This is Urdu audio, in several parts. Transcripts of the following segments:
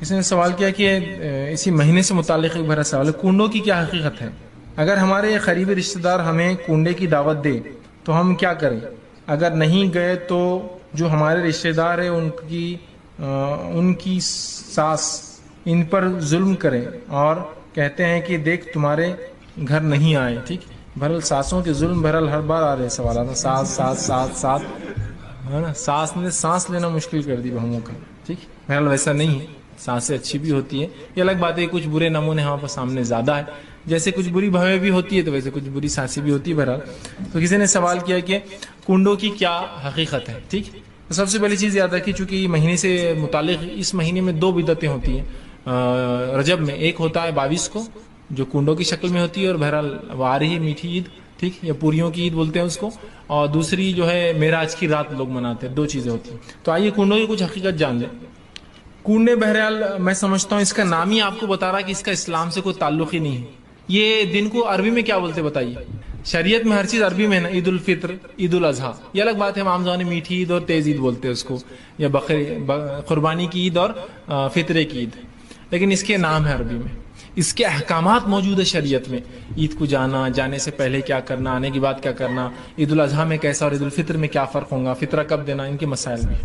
کسی نے سوال کیا کہ اسی مہینے سے متعلق ایک بڑا سوال ہے، کنڈوں کی کیا حقیقت ہے؟ اگر ہمارے قریبی رشتہ دار ہمیں کنڈے کی دعوت دے تو ہم کیا کریں؟ اگر نہیں گئے تو جو ہمارے رشتہ دار ہیں ان کی ساس ان پر ظلم کرے اور کہتے ہیں کہ دیکھ تمہارے گھر نہیں آئے. ٹھیک، بہرحال ساسوں کے ظلم بہرحال ہر بار آ رہے سوالات، ساس ساس ساس ساس ہے نا، ساس نے سانس لینا مشکل کر دی بہنوں کا. ٹھیک، بہرحال ویسا نہیں ہے، سانسیں اچھی بھی ہوتی ہیں. یہ الگ بات ہے کچھ برے نمونے ہمارے پاس سامنے زیادہ ہے، جیسے کچھ بری بھویں بھی ہوتی ہے تو ویسے کچھ بری سانسیں بھی ہوتی ہے. بہرحال تو کسی نے سوال کیا کہ کنڈوں کی کیا حقیقت ہے. ٹھیک، تو سب سے پہلی چیز یاد رکھیے، چونکہ یہ مہینے سے متعلق اس مہینے میں دو بدعتیں ہوتی ہیں رجب میں. ایک ہوتا ہے 22 کو جو کنڈوں کی شکل میں ہوتی ہے، اور بہرحال وہ آ رہی ہے میٹھی عید، ٹھیک، یا پوریوں کی عید بولتے ہیں اس کو. اور دوسری جو ہے معراج کی رات لوگ مناتے ہیں. دو چیزیں ہوتی ہیں. تو آئیے کنڈوں کی کچھ حقیقت جان لیں. کنڈے بہرحال میں سمجھتا ہوں اس کا نام ہی آپ کو بتا رہا کہ اس کا اسلام سے کوئی تعلق ہی نہیں ہے. یہ دن کو عربی میں کیا بولتے بتائیے؟ شریعت میں ہر چیز عربی میں ہے نا. عید الفطر، عید الاضحیٰ، یہ الگ بات ہے، ہم عام زبان میں میٹھی عید اور تیز عید بولتے ہیں اس کو، یا قربانی کی عید اور فطرے کی عید، لیکن اس کے نام ہے عربی میں. اس کے احکامات موجود ہے شریعت میں. عید کو جانے سے پہلے کیا کرنا، آنے کے بعد کیا کرنا، عید الاضحیٰ میں کیسا اور عید الفطر میں کیا فرق ہوگا، فطرہ کب دینا، ان کے مسائل بھی.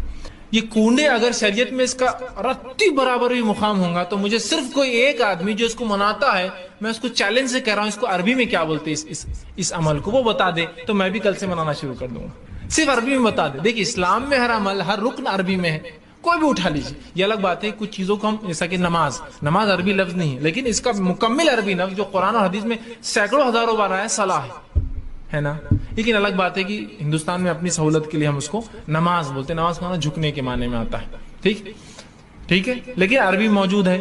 یہ کنڈے اگر شریعت میں اس کا رتی برابر بھی مقام ہوگا تو مجھے صرف کوئی ایک آدمی جو اس کو مناتا ہے، میں اس کو چیلنج سے کہہ رہا ہوں اس کو عربی میں کیا بولتے ہیں اس عمل کو، وہ بتا دے تو میں بھی کل سے منانا شروع کر دوں گا. صرف عربی میں بتا دے. دیکھیں اسلام میں ہر عمل، ہر رکن عربی میں ہے، کوئی بھی اٹھا لیجیے. یہ الگ بات ہے کچھ چیزوں کو ہم، جیسا کہ نماز عربی لفظ نہیں ہے، لیکن اس کا مکمل عربی لفظ جو قرآن اور حدیث میں سینکڑوں ہزاروں بار آیا ہے، صلاح ہے نا. لیکن الگ بات ہے کہ ہندوستان میں اپنی سہولت کے لیے ہم اس کو نماز بولتے ہیں. نماز کا جھکنے کے معنی میں آتا ہے. ٹھیک ہے، لیکن عربی موجود ہے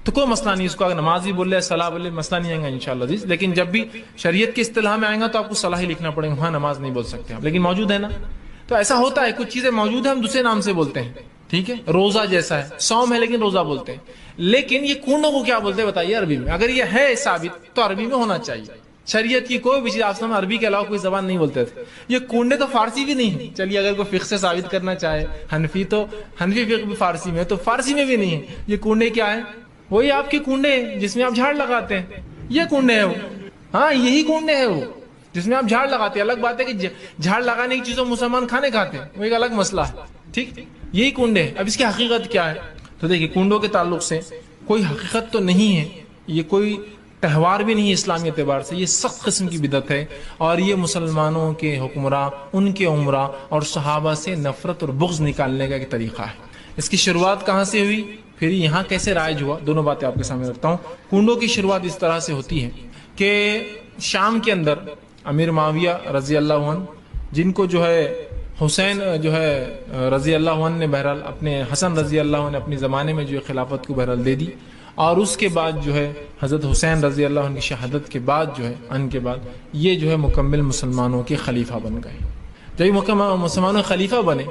تو کوئی مسئلہ نہیں. اس کو اگر نماز بھی بول لے، صلاح بول لے، مسئلہ نہیں آئے گا انشاءاللہ عزیز. لیکن جب بھی شریعت کی اصطلاح میں آئے گا تو آپ کو صلاح ہی لکھنا پڑے گا، وہاں نماز نہیں بول سکتے آپ، لیکن موجود ہے نا. تو ایسا ہوتا ہے کچھ چیزیں موجود ہیں ہم دوسرے نام سے بولتے ہیں. ٹھیک ہے، روزہ جیسا ہے، صوم ہے لیکن روزہ بولتے ہیں. لیکن یہ کنڈوں کو کیا بولتے ہیں بتائیے عربی میں؟ اگر یہ ہے ثابت تو عربی میں ہونا چاہیے. شریعت کی کوئی بھی چیز آپ سمجھ عربی کے علاوہ کوئی زبان نہیں بولتے تھے. یہ کنڈے تو فارسی بھی نہیں ہے. چلیے اگر کوئی فقہ سے ثابت کرنا چاہے، حنفی فقہ بھی فارسی میں ہے، تو فارسی میں بھی نہیں ہے. یہ کنڈے کیا ہے؟ وہی آپ کے کنڈے جس میں آپ جھاڑ لگاتے ہیں، یہ کنڈے ہے وہ. ہاں یہی کنڈے ہے وہ جس میں آپ جھاڑ لگاتے ہیں. الگ بات ہے کہ جھاڑ لگانے کی چیزوں مسلمان کھانے کھاتے ہیں، وہ ایک الگ مسئلہ ہے. ٹھیک، یہی کنڈے ہے. اب اس کی حقیقت کیا ہے؟ تو دیکھیے کنڈوں کے تعلق سے کوئی حقیقت تو نہیں ہے، یہ کوئی تہوار بھی نہیں ہے اسلامی اعتبار سے. یہ سخت قسم کی بدعت ہے، اور یہ مسلمانوں کے حکمراں، ان کے عمرہ اور صحابہ سے نفرت اور بغض نکالنے کا ایک طریقہ ہے. اس کی شروعات کہاں سے ہوئی، پھر یہاں کیسے رائج ہوا، دونوں باتیں آپ کے سامنے رکھتا ہوں. کنڈوں کی شروعات اس طرح سے ہوتی ہے کہ شام کے اندر امیر معاویہ رضی اللہ عنہ، جن کو جو ہے حسین جو ہے رضی اللہ عنہ نے بہرحال اپنے حسن رضی اللہ عنہ نے اپنے زمانے میں جو ہے خلافت کو بہرحال دے دی، اور اس کے بعد جو ہے حضرت حسین رضی اللہ عنہ کی شہادت کے بعد جو ہے ان کے بعد یہ جو ہے مکمل مسلمانوں کے خلیفہ بن گئے. جب یہ مکمل مسلمانوں کے خلیفہ بنے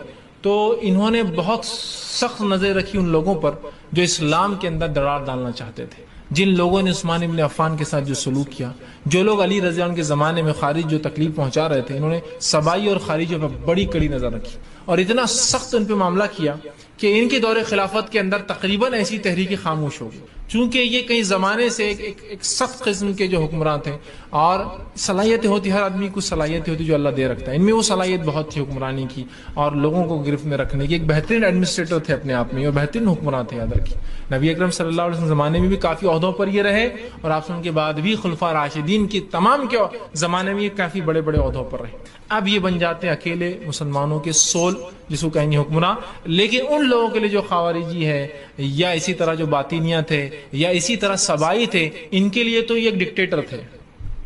تو انہوں نے بہت سخت نظر رکھی ان لوگوں پر جو اسلام کے اندر دراڑ ڈالنا چاہتے تھے. جن لوگوں نے عثمان ابن عفان کے ساتھ جو سلوک کیا، جو لوگ علی رضی اللہ عنہ کے زمانے میں خارج جو تکلیف پہنچا رہے تھے، انہوں نے سبائی اور خارجیوں پر بڑی کڑی نظر رکھی اور اتنا سخت ان پہ معاملہ کیا کہ ان کے دور خلافت کے اندر تقریباً ایسی تحریک خاموش ہو گئی. چونکہ یہ کئی زمانے سے ایک سخت قسم کے جو حکمران تھے، اور صلاحیتیں ہوتی، ہر آدمی کو صلاحیتیں ہوتی جو اللہ دے رکھتا ہے. ان میں وہ صلاحیت بہت تھی حکمرانی کی اور لوگوں کو گرفت میں رکھنے کی. ایک بہترین ایڈمنسٹریٹر تھے اپنے آپ میں، اور بہترین حکمران تھے یاد رکھیے. نبی اکرم صلی اللہ علیہ وسلم زمانے میں بھی کافی عہدوں پر یہ رہے، اور آپ کے بعد بھی خلفاء راشدین کی تمام کے زمانے میں یہ کافی بڑے بڑے عہدوں پر رہے. اب یہ بن جاتے ہیں اکیلے مسلمانوں کے سول، جس کو کہیں گے حکمراں. لیکن ان لوگوں کے لیے جو خوارجی ہے، یا اسی طرح جو باطینیہ تھے، یا اسی طرح سبائی تھے، ان کے لیے تو یہ ایک ڈکٹیٹر تھے.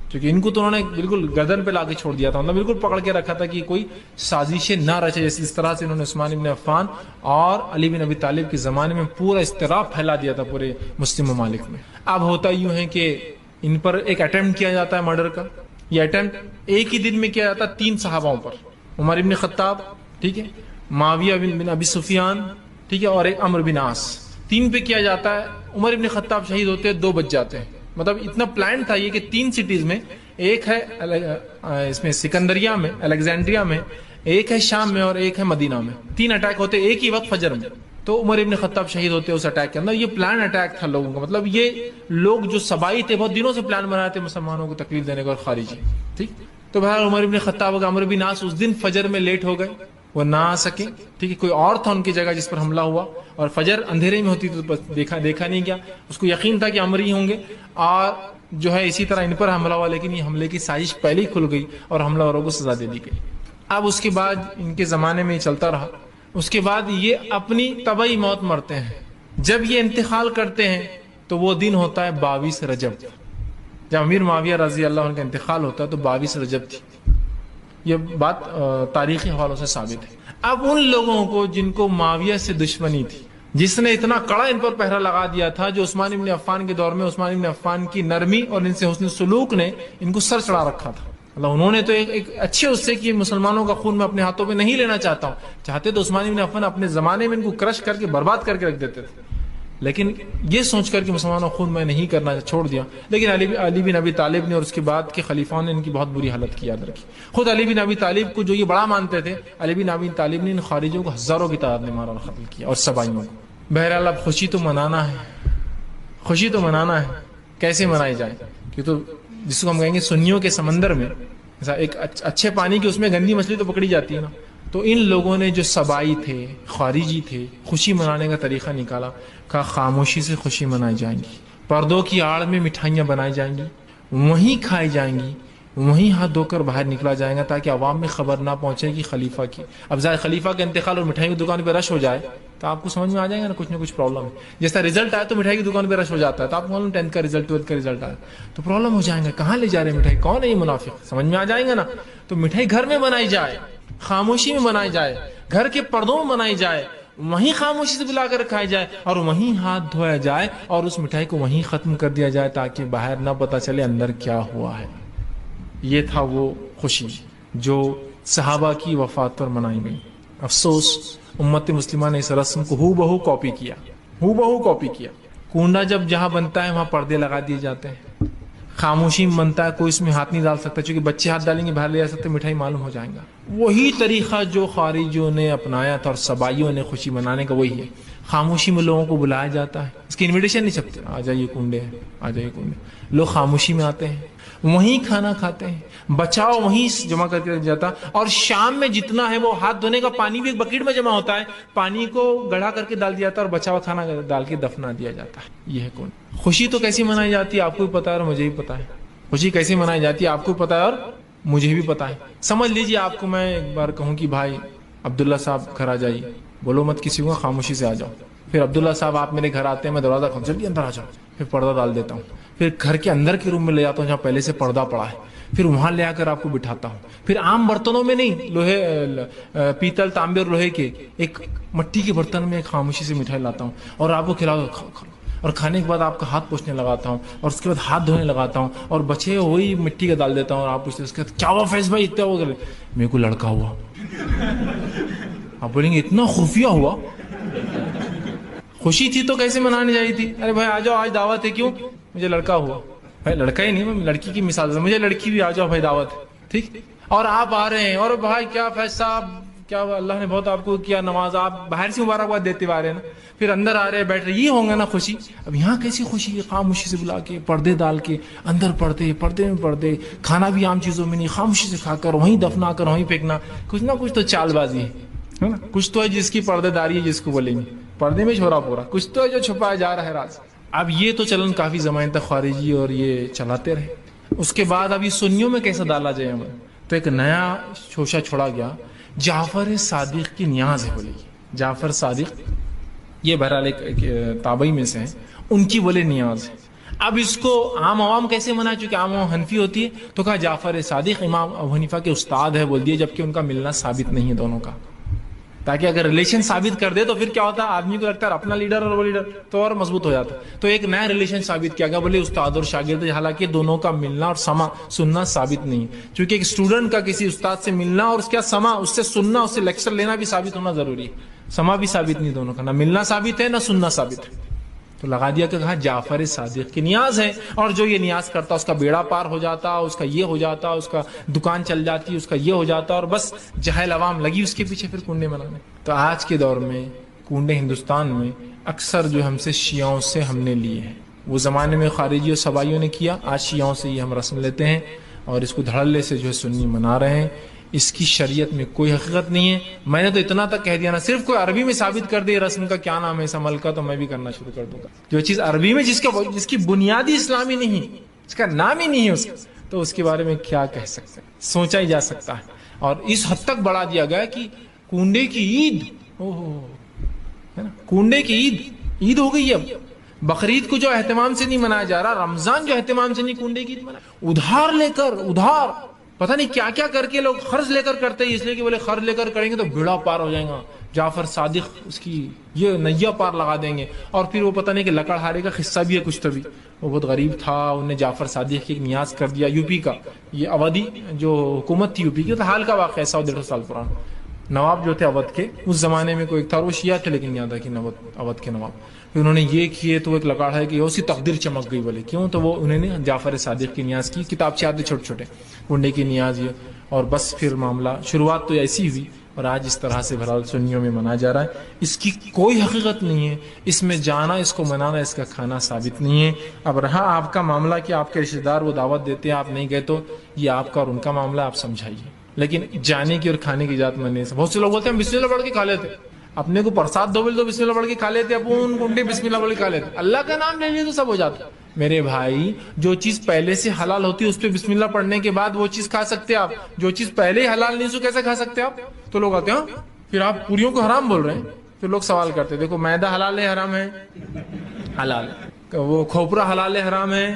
کیونکہ ان کو تو انہوں نے بالکل گردن پہ لا کے چھوڑ دیا تھا، انہوں نے بالکل پکڑ کے رکھا تھا کہ کوئی سازشیں نہ رچے. جیسے اس طرح سے انہوں نے عثمان بن عفان اور علی بن ابی طالب کے زمانے میں پورا اضطراب پھیلا دیا تھا پورے مسلم ممالک میں. اب ہوتا یوں ہے کہ ان پر ایک اٹیمپٹ کیا جاتا ہے مرڈر کا. یہ اٹیمپٹ ایک ہی دن میں کیا جاتا ہے 3 صحاباؤں پر، عمر بن خطاب، ٹھیک ہے، معاویہ بن ابی سفیان، ٹھیک ہے، اور ایک عمرو بن عاص. 3 پہ کیا جاتا ہے. عمر بن خطاب شہید ہوتے ہیں، 2 بچ جاتے ہیں. مطلب اتنا پلان تھا یہ کہ 3 سٹیز میں، ایک ہے اس میں سکندریہ میں، الیگزینڈریا میں، ایک ہے شام میں، اور ایک ہے مدینہ میں. 3 اٹیک ہوتے ایک ہی وقت فجر میں. تو عمر ابن خطاب شہید ہوتے ہیں اس اٹیک کے اندر. یہ پلان اٹیک تھا لوگوں کا, مطلب یہ لوگ جو سبائی تھے بہت دنوں سے پلان بنا رہے تھے مسلمانوں کو تکلیف دینے کا اور خارجی. ٹھیک, تو بہرحال عمر ابن خطاب اور عمرو بن عاص اس دن فجر میں لیٹ ہو گئے, وہ نہ آ سکے. ٹھیک ہے, کوئی اور تھا ان کی جگہ جس پر حملہ ہوا, اور فجر اندھیرے میں ہوتی تو بس دیکھا نہیں گیا. اس کو یقین تھا کہ عمر ہی ہوں گے, اور جو ہے اسی طرح ان پر حملہ ہوا, لیکن یہ حملے کی سازش پہلے ہی کھل گئی اور حملہ آوروں کو سزا دے دی گئی. اب اس کے بعد ان کے زمانے میں یہ چلتا رہا. اس کے بعد یہ اپنی طبعی موت مرتے ہیں. جب یہ انتقال کرتے ہیں تو وہ دن ہوتا ہے 22 رجب. جب امیر معاویہ رضی اللہ عنہ کا انتقال ہوتا ہے تو 22 رجب تھی. یہ بات تاریخی حوالوں سے ثابت ہے. اب ان لوگوں کو جن کو معاویہ سے دشمنی تھی, جس نے اتنا کڑا ان پر پہرا لگا دیا تھا, جو عثمان بن عفان کے دور میں عثمان بن عفان کی نرمی اور ان سے حسن سلوک نے ان کو سر چڑھا رکھا تھا. اللہ, انہوں نے تو ایک اچھے اس سے کہ مسلمانوں کا خون میں اپنے ہاتھوں پہ نہیں لینا چاہتا ہوں, چاہتے تو عثمان بن عفان اپنے زمانے میں ان کو کرش کر کے برباد کر کے رکھ دیتے تھے, لیکن یہ سوچ کر کہ مسلمانوں کا خون میں نہیں کرنا چھوڑ دیا. لیکن علی بن ابی طالب نے اور اس کے بعد کے خلیفاؤں نے ان کی بہت بری حالت کی یاد رکھی. خود علی بن ابی طالب کو جو یہ بڑا مانتے تھے, علی بن ابی طالب نے ان خارجیوں کو ہزاروں کی تعداد میں مارا اور قتل کیا, اور سبائیوں کو. بہرحال اب خوشی تو منانا ہے, خوشی تو منانا ہے. کیسے منائی جائے؟ کہ تو جس کو ہم کہیں گے سنیوں کے سمندر میں ایک اچھے پانی کی اس میں گندی مچھلی تو پکڑی جاتی ہے نا. تو ان لوگوں نے جو سبائی تھے, خارجی تھے, خوشی منانے کا طریقہ نکالا. کہا خاموشی سے خوشی منائی جائیں گی, پردوں کی آڑ میں مٹھائیاں بنائی جائیں گی, وہیں کھائی جائیں گی, وہیں ہاتھ دھو کر باہر نکلا جائے گا تاکہ عوام میں خبر نہ پہنچے گی خلیفہ کی. اب ظاہر خلیفہ کا انتقال اور مٹھائی کی دکان پہ رش ہو جائے تو آپ کو سمجھ میں آ جائے گا نا کچھ پرابلم ہے. جیسا رزلٹ آیا تو مٹھائی کی دکان پہ رش ہو جاتا ہے, تو آپ معلوم 10th کا رزلٹ 12th کا رزلٹ آیا تو پرابلم ہو جائیں گا, کہاں لے جا رہے ہیں مٹھائی, کون ہے یہ منافق, سمجھ میں آ جائیں گا نا. تو مٹھائی گھر میں بنائی جائے, خاموشی میں بنائی جائے, گھر کے پردوں میں بنائی جائے, وہیں خاموشی سے بلا کر کھائی جائے, اور وہیں ہاتھ دھویا جائے, اور اس مٹھائی کو وہیں ختم کر دیا جائے تاکہ باہر نہ پتا چلے اندر کیا ہوا ہے. یہ تھا وہ خوشی جو صحابہ کی وفات پر منائی گئی. افسوس امت مسلمہ نے اس رسم کو ہو بہو کاپی کیا. کنڈا جب جہاں بنتا ہے وہاں پردے لگا دیے جاتے ہیں. خاموشی میں بنتا ہے, کوئی اس میں ہاتھ نہیں ڈال سکتا, چونکہ بچے ہاتھ ڈالیں گے باہر لے جا سکتے, مٹھائی معلوم ہو جائیں گا. وہی طریقہ جو خارجیوں نے اپنایا تھا اور سبائیوں نے خوشی منانے کا, وہی ہے. خاموشی میں لوگوں کو بلایا جاتا ہے, اس کی انویٹیشن نہیں چھپتے, آ جائیے کنڈے ہیں, آ جائیے کنڈے. لوگ خاموشی میں آتے ہیں, وہیں کھانا کھاتے ہیں, بچاؤ وہیں جمع کر کے رکھ جاتا. اور شام میں جتنا ہے وہ ہاتھ دھونے کا پانی بھی ایک بکیٹ میں جمع ہوتا ہے, پانی کو گڑھا کر کے ڈال دیا جاتا ہے, اور بچا ہوا کھانا ڈال کے دفنا دیا جاتا ہے. یہ ہے کون خوشی. تو کیسی منائی جاتی ہے آپ کو بھی پتا ہے اور مجھے بھی پتا ہے. خوشی کیسی منائی جاتی ہے آپ کو بھی پتا ہے اور مجھے بھی پتا ہے. سمجھ لیجیے آپ کو میں ایک بار کہوں کہ بھائی عبداللہ صاحب گھر آ جائیے, بولو مت کسی کو, خاموشی سے آ جاؤ. پھر عبداللہ صاحب آپ میرے گھر آتے ہیں, میں دروازہ کھول, جلدی اندر آ جاؤ. پھر پردہ ڈال دیتا ہوں, پھر گھر کے اندر کے روم میں لے جاتا ہوں جہاں پہلے سے پردہ پڑا ہے, پھر وہاں لے آ کر آپ کو بٹھاتا ہوں. پھر عام برتنوں میں نہیں, لوہے پیتل تانبے اور لوہے کے ایک مٹی کے برتن میں ایک خاموشی سے مٹھائی لاتا ہوں, اور آپ کو کھلاتا ہوں. اور کھانے کے بعد آپ کا ہاتھ پوچھنے لگاتا ہوں, اور اس کے بعد ہاتھ دھونے لگاتا ہوں, اور بچے وہی مٹی کا ڈال دیتا ہوں. اور آپ پوچھتے اس کے بعد کیا ہوا فیض بھائی اتنا ہو گئے, میرے کو لڑکا ہوا. آپ بولیں گے اتنا خفیہ ہوا, خوشی تھی تو کیسے منانی چاہیے تھی. ارے بھائی آ جاؤ, آج دعوت ہے. کیوں؟ مجھے لڑکا ہوا. بھائی لڑکا ہی نہیں, میں لڑکی کی مثال, مجھے لڑکی بھی, آ جاؤ بھائی دعوت ہے. ٹھیک, اور آپ آ رہے ہیں, اور بھائی کیا فیض صاحب, کیا اللہ نے بہت آپ کو کیا نواز, آپ باہر سے مبارکباد دیتے آ رہے ہیں نا, پھر اندر آ رہے بیٹھ رہے, یہ ہوں گا نا خوشی. اب یہاں کیسی خوشی ہے, خاموشی سے بلا کے, پردے ڈال کے, اندر پردے میں پردے, کھانا بھی عام چیزوں میں نہیں, خاموشی سے کھا کر وہیں دفنا کر وہیں پھینکنا. کچھ نہ کچھ تو چال بازی ہے نا, کچھ تو ہے جس کی پردے داری ہے, جس کو بولیں گے پردے میں چھوڑا پورا, کچھ تو ہے جو چھپایا جا رہا ہے راز. اب یہ تو چلن کافی زمانے تک خارجی اور یہ چلاتے رہے. اس کے بعد اب یہ سنیوں میں کیسا ڈالا جائے ہمیں, تو ایک نیا شوشہ چھوڑا گیا, جعفر صادق کی نیاز ہے. بولے جعفر صادق, یہ بہرحال ایک تابعی میں سے ہیں, ان کی بولے نیاز ہے. اب اس کو عام عوام کیسے منائے, چونکہ عام عوام حنفی ہوتی ہے, تو کہا جعفر صادق امام ابو حنیفہ کے استاد ہے بول دیے, جبکہ ان کا ملنا ثابت نہیں ہے دونوں کا, تاکہ اگر ریلیشن ثابت کر دے تو پھر کیا ہوتا ہے, آدمی کو لگتا ہے اپنا لیڈر اور وہ لیڈر, تو اور مضبوط ہو جاتا. تو ایک نیا ریلیشن ثابت کیا گیا, بولے استاد اور شاگرد, حالانکہ دونوں کا ملنا اور سننا ثابت نہیں ہے. چونکہ ایک اسٹوڈنٹ کا کسی استاد سے ملنا اور اس کا سما, اس سے سننا, اس سے لیکچر لینا بھی ثابت ہونا ضروری ہے. سما بھی ثابت نہیں دونوں کا, نہ ملنا ثابت ہے نہ سننا ثابت ہے. تو لگا دیا کہ کہا جعفر صادق کی نیاز ہے, اور جو یہ نیاز کرتا اس کا بیڑا پار ہو جاتا, اس کا یہ ہو جاتا, اس کا دکان چل جاتی, اس کا یہ ہو جاتا, اور بس جاہل عوام لگی اس کے پیچھے پھر کنڈے منانے. تو آج کے دور میں کنڈے ہندوستان میں اکثر جو ہم سے شیعوں سے ہم نے لیے ہیں. وہ زمانے میں خارجی اور سبائیوں نے کیا, آج شیعوں سے یہ ہم رسم لیتے ہیں اور اس کو دھڑلے سے جو ہے سنی منا رہے ہیں. اس کی شریعت میں کوئی حقیقت نہیں ہے. میں نے تو اتنا تک کہہ دیا نا, صرف کوئی عربی میں ثابت کر دے رسم کا کیا نام ہے اس عمل کا, تو میں بھی کرنا شروع کر دوں گا. جو چیز عربی میں جس کی بنیادی اسلامی نہیں, اس کا نام ہی نہیں ہے اس کا, تو اس کے بارے میں کیا کہہ سکتے ہیں, سوچا ہی جا سکتا ہے. اور اس حد تک بڑھا دیا گیا کہ کنڈے کی عید, ہے نا, کنڈے کی عید ہو گئی. اب بقرعید کو جو اہتمام سے نہیں منایا جا رہا, رمضان جو اہتمام سے نہیں, کنڈے کی عید منایا. ادھار لے کر, ادھار پتہ نہیں کیا کیا کر کے لوگ قرض لے کر کرتے ہیں, اس لیے کہ بولے قرض لے کر کریں گے تو بیڑا پار ہو جائے گا, جعفر صادق اس کی یہ نیا پار لگا دیں گے. اور پھر وہ پتہ نہیں کہ لکڑہارے کا قصہ بھی ہے کچھ, تبھی وہ بہت غریب تھا, انہوں نے جعفر صادق کی ایک نیاز کر دیا. یو پی کا یہ اودھی جو حکومت تھی یو پی کی, تو حال کا واقعہ 100-150 سال پرانا. نواب جو تھے اودھ کے, اس زمانے میں کوئی ایک تھا, وہ شیعہ تھے لیکن یاد ہے کہ اودھ کے نواب, پھر انہوں نے یہ کیے تو ایک لکاڑ ہے کہ اسی تقدیر چمک گئی. بولے کیوں, تو وہ انہوں نے جعفر صادق کی نیاز کی, کتاب سے آتے چھوٹے چھوٹے کنڈے کی نیاز یہ, اور بس پھر معاملہ شروعات تو ایسی ہوئی, اور آج اس طرح سے بہرحال سنیوں میں منایا جا رہا ہے. اس کی کوئی حقیقت نہیں ہے, اس میں جانا, اس کو منانا, اس کا کھانا ثابت نہیں ہے. اب رہا آپ کا معاملہ کہ آپ کے رشتے دار وہ دعوت دیتے ہیں, آپ نہیں گئے, تو یہ آپ کا اور ان کا معاملہ, آپ سمجھائیے. لیکن جانے کی اور کھانے کی ذات میں نہیں. بہت سے لوگ بولتے ہیں بسم اللہ پڑھ کے کھا لیتے, اپنے کو پرساد دو بل تو بسم اللہ پڑھ کے کھا لیتے, اپن کنڈے بسم اللہ پڑھ کے کھا لیتے, اللہ کا نام لے لیے تو سب ہو جاتا. میرے بھائی, جو چیز پہلے سے حلال ہوتی ہے اس پہ بسم اللہ پڑھنے کے بعد وہ چیز کھا سکتے آپ. جو چیز پہلے ہی حلال نہیں, سو کیسے کھا سکتے آپ؟ تو لوگ آتے ہیں پھر آپ پوریوں کو حرام بول رہے ہیں. پھر لوگ سوال کرتے, دیکھو میدا حلال ہے حرام ہے؟ حلال. وہ کھوپرا حلال ہے حرام ہے؟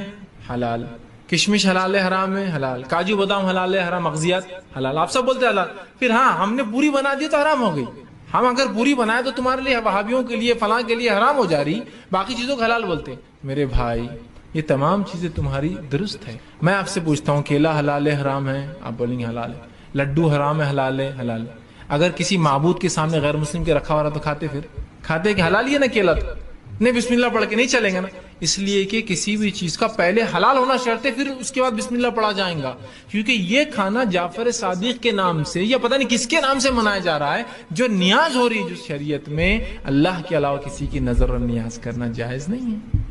حلال. کشمش حلال ہے حرام ہے؟ حلال. کاجو بادام حلال ہے حرام؟ مغزیات حلال. آپ سب بولتے ہیں حلال. پھر ہاں ہم نے پوری بنا دی تو حرام ہو گئی. ہم اگر پوری بنائے تو تمہارے لیے, وہابیوں کے لیے, فلاں کے لیے حرام ہو جا رہی, باقی چیزوں کو حلال بولتے ہیں. میرے بھائی, یہ تمام چیزیں تمہاری درست ہے. میں آپ سے پوچھتا ہوں, کیلا حلال ہے حرام ہے؟ آپ بولیں گے حلال ہے. لڈو حرام ہے حلال ہے؟ حلال. اگر کسی معبود کے سامنے غیر مسلم کے رکھا ہو رہا تو کھاتے, پھر کھاتے کہ حلال ہی ہے نا کیلا, تو نہیں بسم اللہ پڑھ کے نہیں چلیں گے نا. اس لیے کہ کسی بھی چیز کا پہلے حلال ہونا شرط ہے, پھر اس کے بعد بسم اللہ پڑھا جائیں گا. کیونکہ یہ کھانا جعفر صادق کے نام سے یا پتہ نہیں کس کے نام سے منایا جا رہا ہے, جو نیاز ہو رہی ہے, جو شریعت میں اللہ کے علاوہ کسی کی نظر اور نیاز کرنا جائز نہیں ہے.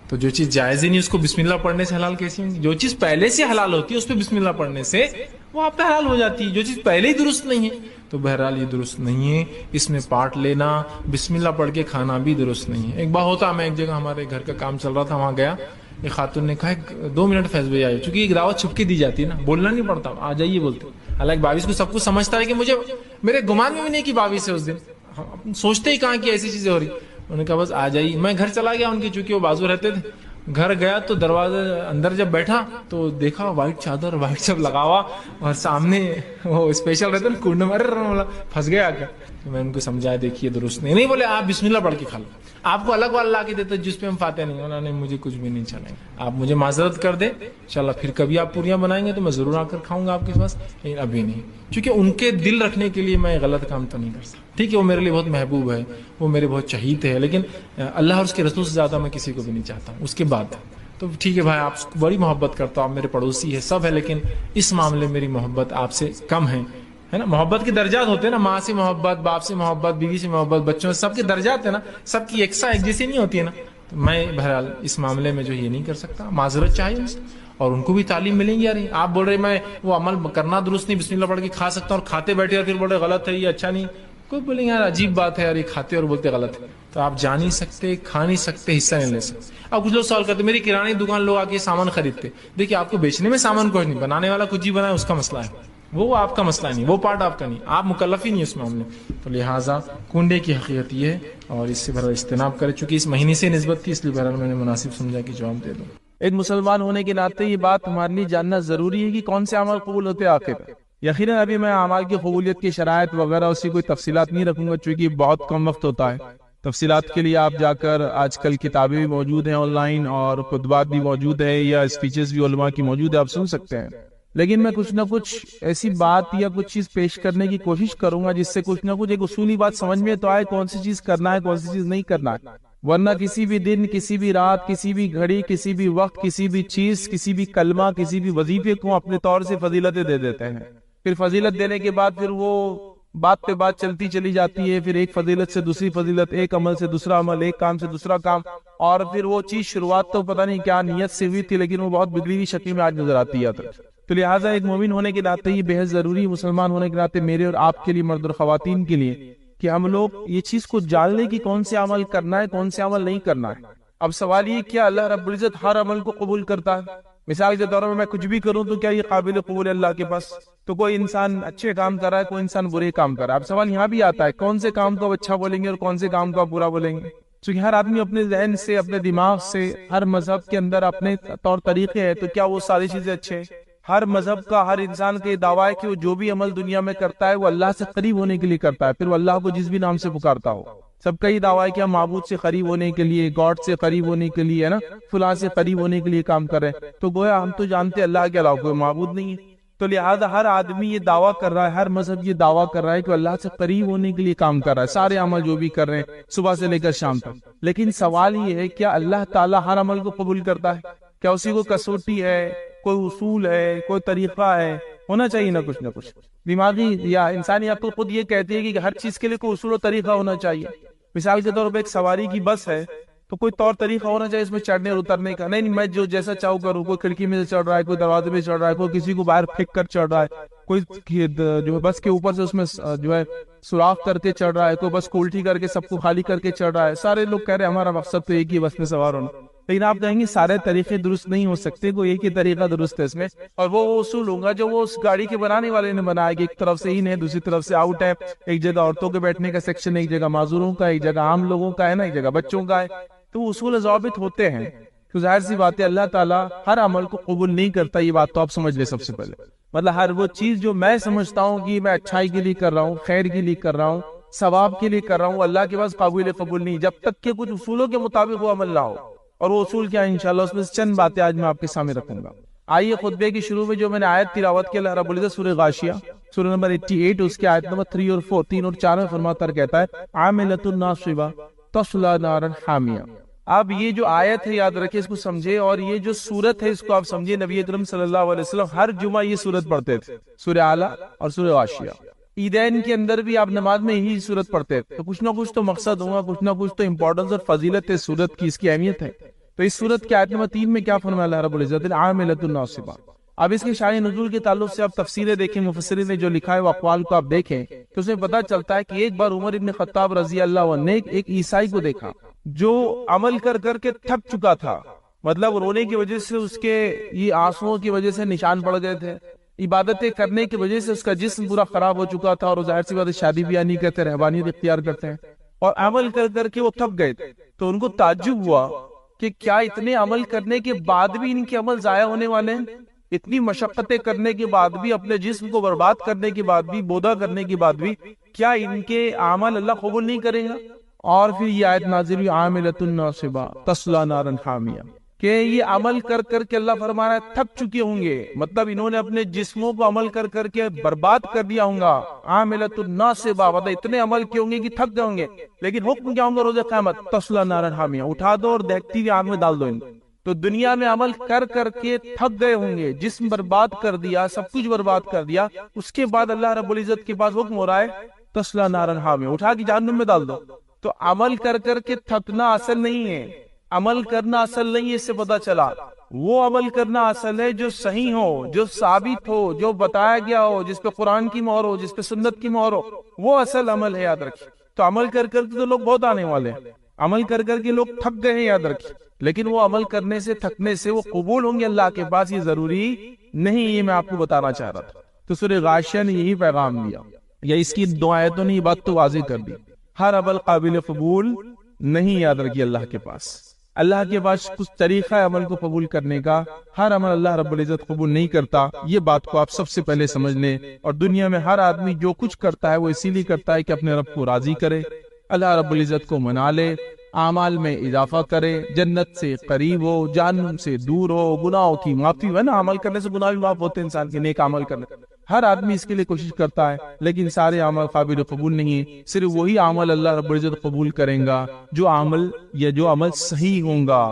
تو جو چیز جائز ہی نہیں اس کو بسم اللہ پڑھنے سے حلال کیسے ہوگی؟ جو چیز پہلے سے حلال ہوتی ہے اس پہ بسم اللہ پڑھنے سے وہ آپ پہ حلال ہو جاتی ہے. جو چیز پہلے ہی درست نہیں ہے, تو بہرحال یہ درست نہیں ہے. اس میں پارٹ لینا, بسم اللہ پڑھ کے کھانا بھی درست نہیں ہے. ایک بار ہوتا, میں ایک جگہ ہمارے گھر کا کام چل رہا تھا, وہاں گیا, ایک خاتون نے کہا 2 منٹ فیض بھائی آئے, چونکہ ایک دعوت چھپ کے دی جاتی ہے نا, بولنا نہیں پڑتا, آ جائیے بولتے. حالانکہ 22 کو سب کچھ سمجھتا ہے, کہ مجھے میرے گمان میں بھی نہیں کہ 22 ہے اس دن, سوچتے ہی کہاں کہ ایسی چیزیں ہو رہی. انہوں نے کہا بس آ جائیے. میں گھر چلا گیا ان کے, چونکہ وہ بازو رہتے تھے. گھر گیا تو دروازے اندر جب بیٹھا تو دیکھا وائٹ چادر, وائٹ سب لگا ہوا, اور سامنے وہ اسپیشل رہتے نا کنڈے, مارے پھنس گیا. میں ان کو سمجھایا, دیکھیے درست نہیں. بولے آپ بسم اللہ پڑھ کے کھا لو, آپ کو الگ والا لا کے دیتے جس پہ ہم فاتح نہیں. انہوں نے مجھے کچھ بھی نہیں چلیں, آپ مجھے معذرت کر دیں, انشاءاللہ پھر کبھی آپ پوریاں بنائیں گے تو میں ضرور آ کر کھاؤں گا آپ کے پاس, لیکن ابھی نہیں. کیونکہ ان کے دل رکھنے کے لیے میں غلط کام تو نہیں کر سکتا. ٹھیک ہے, وہ میرے لیے بہت محبوب ہے, وہ میرے بہت چہیت ہے, لیکن اللہ اور اس کے رسول سے زیادہ میں کسی کو بھی نہیں چاہتا ہوں. اس کے بعد تو ٹھیک ہے بھائی, آپ کو بڑی محبت کرتا ہوں, آپ میرے پڑوسی ہے, سب ہے, لیکن اس معاملے میری محبت آپ سے کم ہے نا. محبت کے درجات ہوتے ہیں نا, ماں سے محبت, باپ سے محبت, بیوی سے محبت, بچوں سے, سب کے درجات ہیں نا, سب کی یکساں ایک جیسی نہیں ہوتی ہے نا. تو میں بہرحال اس معاملے میں جو یہ نہیں کر سکتا, معذرت چاہیے ان سے, اور ان کو بھی تعلیم ملیں گی. یار آپ بول رہے میں وہ عمل کرنا درست نہیں, بسم اللہ پڑھ کے کھا سکتا ہوں, اور کھاتے بیٹھے اور پھر بولے غلط ہے, یہ اچھا نہیں. کوئی بولیں یار عجیب بات ہے یار, یہ کھاتے اور بولتے غلط ہے. تو آپ جا نہیں سکتے, کھا نہیں سکتے, حصہ نہیں لے سکتے. اب کچھ لوگ سوال کرتے, میری کرانے کی دکان لوگ آ کے سامان خریدتے. دیکھیے آپ کو بیچنے میں سامان کچھ نہیں, بنانے والا کچھ ہی بنائے اس کا مسئلہ ہے, وہ آپ کا مسئلہ نہیں, وہ پارٹ آپ کا نہیں, آپ مکلف ہی نہیں اس معاملے. تو لہٰذا کنڈے کی حقیقت یہ ہے, اور اس سے بہرحال اجتناب کرے. چونکہ اس مہینے سے نسبت تھی, اس لیے بہرحال میں نے مناسب سمجھا کہ جواب دے دوں. ایک مسلمان ہونے کے ناطے یہ بات ہمارے لیے جاننا ضروری ہے کہ کون سے عمل قبول ہوتے ہیں آخر. یقیناً ابھی میں اعمال کی قبولیت کی شرائط وغیرہ اسی کوئی تفصیلات نہیں رکھوں گا, چونکہ بہت کم وقت ہوتا ہے. تفصیلات کے لیے آپ جا کر, آج کل کتابیں بھی موجود ہیں آن لائن, اور خطبات بھی موجود ہیں, یا اسپیچز بھی علماء کی موجود ہے, آپ سن سکتے ہیں. لیکن میں کچھ نہ کچھ ایسی بات یا کچھ چیز پیش کرنے کی کوشش کروں گا جس سے کچھ نہ کچھ ایک اصولی بات سمجھ میں تو آئے, کون سی چیز کرنا ہے, کون سی چیز نہیں کرنا ہے. ورنہ کسی بھی دن, کسی بھی رات, کسی بھی گھڑی, کسی بھی وقت, کسی بھی چیز, کسی بھی کلمہ, کسی بھی وظیفے کو اپنے طور سے فضیلتیں دے دیتے ہیں. پھر فضیلت دینے کے بعد پھر وہ بات پہ بات چلتی چلی جاتی ہے، پھر ایک فضیلت سے دوسری فضیلت، ایک عمل سے دوسرا عمل، ایک کام سے دوسرا کام، اور پھر وہ چیز شروعات تو پتہ نہیں کیا نیت سے ہوئی تھی، لیکن وہ بہت بگڑی ہوئی شکل میں آج نظر آتی ہے۔ تو لہٰذا ایک مومن ہونے کے ناطے یہ بے حد ضروری ہے، مسلمان ہونے کے ناطے میرے اور آپ کے لیے، مرد اور خواتین کے لیے، کہ ہم لوگ یہ چیز کو جان لیں کہ کون سے عمل کرنا ہے، کون سے عمل نہیں کرنا ہے۔ اب سوال یہ کیا اللہ رب العزت ہر عمل کو قبول کرتا ہے؟ مثال کے طور پر میں کچھ بھی کروں تو کیا یہ قابل قبول ہے اللہ کے پاس؟ تو کوئی انسان اچھے کام کر رہا ہے، کوئی انسان برے کام کر رہا ہے، اب سوال یہاں بھی آتا ہے کون سے کام کو آپ اچھا بولیں گے اور کون سے کام کو آپ برا بولیں گے؟ کیونکہ ہر آدمی اپنے ذہن سے، اپنے دماغ سے، ہر مذہب کے اندر اپنے طور طریقے ہیں، تو کیا وہ ساری چیزیں اچھے ہیں؟ ہر مذہب کا، ہر انسان کے دعویٰ ہے کہ وہ جو بھی عمل دنیا میں کرتا ہے وہ اللہ سے قریب ہونے کے لیے کرتا ہے، پھر وہ اللہ کو جس بھی نام سے پکارتا ہو۔ سب کا یہ دعویٰ ہے کہ ہم معبود سے قریب ہونے کے لیے، گاڈ سے قریب ہونے کے لیے، ہے نا، فلاں سے قریب ہونے کے لیے کام کر رہے ہیں۔ تو گویا ہم تو جانتے ہیں اللہ کے علاوہ کوئی معبود نہیں ہے، تو لہذا ہر آدمی یہ دعویٰ کر رہا ہے، ہر مذہب یہ دعویٰ کر رہا ہے کہ اللہ سے قریب ہونے کے لیے کام کر رہا ہے، سارے عمل جو بھی کر رہے ہیں صبح سے لے کر شام تک۔ لیکن سوال یہ ہے کیا اللہ تعالیٰ ہر عمل کو قبول کرتا ہے؟ کیا اسی کو کسوٹی ہے، کوئی اصول ہے، کوئی طریقہ ہے؟ ہونا چاہیے نہ کچھ دماغی یا انسانی عقل خود یہ کہتی ہے کہ ہر چیز کے لیے کوئی اصول و طریقہ ہونا چاہیے۔ مثال کے طور پر ایک سواری کی بس ہے تو کوئی طور طریقہ ہونا چاہیے اس میں چڑھنے اور اترنے کا، نہیں میں جو جیسا چاہوں کروں، کوئی کھڑکی میں سے چڑھ رہا ہے، کوئی دروازے میں چڑھ رہا ہے، کوئی کسی کو باہر پھینک کر چڑھ رہا ہے، کوئی جو ہے بس کے اوپر سے اس میں جو ہے سوراخ کر کے چڑھ رہا ہے، کوئی بس کو الٹی کر کے سب کو خالی کر کے چڑھ رہا ہے۔ سارے لوگ کہہ رہے ہیں ہمارا مقصد تو ایک ہی بس میں سوار ہونا، لیکن آپ کہیں گے سارے طریقے درست نہیں ہو سکتے، کوئی ایک ہی طریقہ درست ہے اس میں، اور وہ اصول ہوگا جو وہ اس گاڑی کے بنانے والے نے بنایا کہ ایک طرف سے ان ہے، دوسری طرف سے آؤٹ ہے، ایک جگہ عورتوں کے بیٹھنے کا سیکشن ہے، ایک جگہ معذوروں کا، ایک جگہ عام لوگوں کا ہے نا، ایک جگہ بچوں کا ہے، تو اصول ضابط ہوتے ہیں۔ تو ظاہر سی بات ہے اللہ تعالیٰ ہر عمل کو قبول نہیں کرتا، یہ بات تو آپ سمجھ لیں سب سے پہلے۔ مطلب ہر وہ چیز جو میں سمجھتا ہوں کہ میں اچھائی کے لیے کر رہا ہوں، خیر کے لیے کر رہا ہوں، ثواب کے لیے کر رہا ہوں، اللہ کے پاس قابل قبول نہیں جب تک کہ کچھ اصولوں کے مطابق وہ عمل نہ ہو۔ اور وہ اصول کیا ہے انشاءاللہ اس میں سے چند باتیں آج میں آپ کے سامنے رکھوں گا۔ آئیے خطبے کی شروع میں جو میں نے آیت تلاوت کی، اللہ رب العزت سورہ غاشیہ سورہ نمبر 88 اس کی آیت نمبر 3 اور 4 3 اور 4 میں فرماتا ہے، کہتا ہے عاملۃ ناصبہ تصلی نارا حامیہ۔ اب یہ جو آیت ہے یاد رکھیں، اس کو سمجھے، اور یہ جو سورت ہے اس کو آپ سمجھے۔ نبی اکرم صلی اللہ علیہ وسلم ہر جمعہ یہ سورت پڑھتے تھے، سورہ اعلیٰ اور سورہ غاشیہ۔ عیدین کے اندر بھی آپ نماز میں یہی سورت پڑھتے تھے، تو کچھ نہ کچھ تو مقصد ہوگا، کچھ نہ کچھ تو امپورٹنس اور فضیلت ہے سورت کی، اس کی اہمیت ہے۔ تو اس سورت کی آیت نمبر 3 میں کیا فرمایا اللہ رب العزت؟ عاملۃ ناصبہ۔ اب اس کے شان نزول کے تعلق سے آپ تفسیریں دیکھیں، مفسرین نے جو لکھا ہے وہ اقوال کو آپ دیکھیں تو اس میں پتہ چلتا ہے کہ ایک بار عمر ابن خطاب رضی اللہ عنہ نے ایک عیسائی کو دیکھا جو عمل کر کر کے تھک چکا تھا، مطلب رونے کی وجہ سے اس کے یہ آنسوؤں کی وجہ سے نشان پڑ گئے تھے، عبادتیں کرنے کی وجہ سے اس کا جسم پورا خراب ہو چکا تھا، اور ظاہر سی بات ہے شادی بیاہ نہیں کرتے، رہبانیت اختیار کرتے ہیں، اور عمل کر کر کے وہ تھک گئے تھے۔ تو ان کو تعجب ہوا کہ کیا اتنے عمل کرنے کے بعد بھی ان کے عمل ضائع ہونے والے ہیں؟ اتنی مشقتیں کرنے کے بعد بھی، اپنے جسم کو برباد کرنے کے بعد بھی، بودا کرنے کے بعد بھی، کیا ان کے اعمال اللہ قبول نہیں کرے گا؟ اور پھر یہ آیت نازل ہوئی عاملۃ ناصبہ تصلی نارا حامیہ، کہ یہ عمل کر کر کے اللہ فرما رہا ہے تھک چکے ہوں گے، مطلب انہوں نے اپنے جسموں کو عمل کر کر کے برباد کر دیا ہوں گا۔ عاملۃ ناصبہ مطلب اتنے عمل کیے ہوں گے کہ تھک گئے ہوں گے، لیکن حکم کیا ہوں گا روز قیامت؟ تصلی نارا حامیہ، اٹھا دو اور دیکھتی ہوئی آگ میں ڈال دو ان کو۔ تو دنیا میں عمل کر کر کے تھک گئے ہوں گے، جسم برباد کر دیا، سب کچھ برباد کر دیا، اس کے بعد اللہ رب العزت کے پاس حکم ہو رہا ہے تصلی نارا حامیہ، اٹھا کے جہنم میں ڈال دو۔ تو عمل کر کر کے تھکنا اصل نہیں ہے، عمل کرنا اصل نہیں ہے، اس سے پتا چلا وہ عمل کرنا اصل ہے جو صحیح ہو، جو ثابت ہو، جو بتایا گیا ہو، جس پہ قرآن کی مہر ہو، جس پہ سنت کی مہر ہو، وہ اصل عمل ہے، یاد رکھیں۔ تو عمل کر کر کے تو لوگ بہت آنے والے ہیں، عمل کر کر کے لوگ تھک گئے ہیں، یاد رکھیں، لیکن وہ عمل کرنے سے، تھکنے سے وہ قبول ہوں گے اللہ کے پاس، یہ ضروری نہیں، یہ میں آپ کو بتانا چاہ رہا تھا۔ تو سورہ غاشیہ نے یہی پیغام دیا، یا اس کی دو آیتوں نے یہ بات تو واضح کر دی، ہر عمل قابل قبول نہیں، یاد رکھیے اللہ کے پاس۔ اللہ کے پاس کچھ طریقہ ہے عمل کو قبول کرنے کا، ہر عمل اللہ رب العزت قبول نہیں کرتا، یہ بات کو آپ سب سے پہلے سمجھ لیں۔ اور دنیا میں ہر آدمی جو کچھ کرتا ہے وہ اسی لیے کرتا ہے کہ اپنے رب کو راضی کرے، اللہ رب العزت کو منا لے، اعمال میں اضافہ کرے، جنت سے قریب ہو، جہنم سے دور ہو، گناہوں کی معافی ہے نا، عمل کرنے سے گناہ بھی معاف ہوتے ہیں انسان کے، نیک عمل کرنے، ہر آدمی اس کے لیے کوشش کرتا ہے، لیکن سارے عمل قابل قبول نہیں ہیں۔ صرف وہی عمل اللہ رب العزت قبول کریں گا جو عمل صحیح ہوں گا،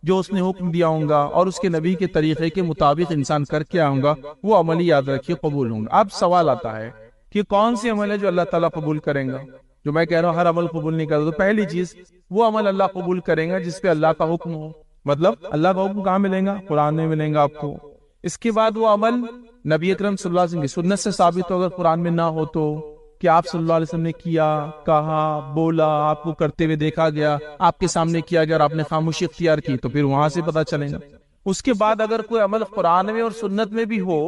جو اس نے حکم دیا ہوں گا اور اس کے نبی کے طریقے کے مطابق انسان کر کے آؤں گا، وہ عمل ہی یاد رکھیے قبول ہوں گا۔ اب سوال آتا ہے کہ کون سی عمل ہے جو اللہ تعالیٰ قبول کریں گا. جو میں کہہ رہا ہوں ہر عمل قبول نہیں کرتا، تو پہلی چیز وہ عمل اللہ قبول کریں گا جس پہ اللہ کا حکم ہو. مطلب اللہ کا حکم کہاں ملیں گا؟ قرآن میں ملیں گا آپ کو. اس کے بعد وہ عمل نبی اکرم صلی اللہ علیہ وسلم کی سنت سے ثابت ہو. اگر قرآن میں نہ ہو تو کہ آپ صلی اللہ علیہ وسلم نے کیا، کہا، بولا، آپ کو کرتے ہوئے دیکھا گیا، آپ کے سامنے کیا گیا اور آپ نے خاموشی اختیار کی، تو پھر وہاں سے پتہ چلے گا. اس کے بعد اگر کوئی عمل قرآن میں اور سنت میں بھی ہو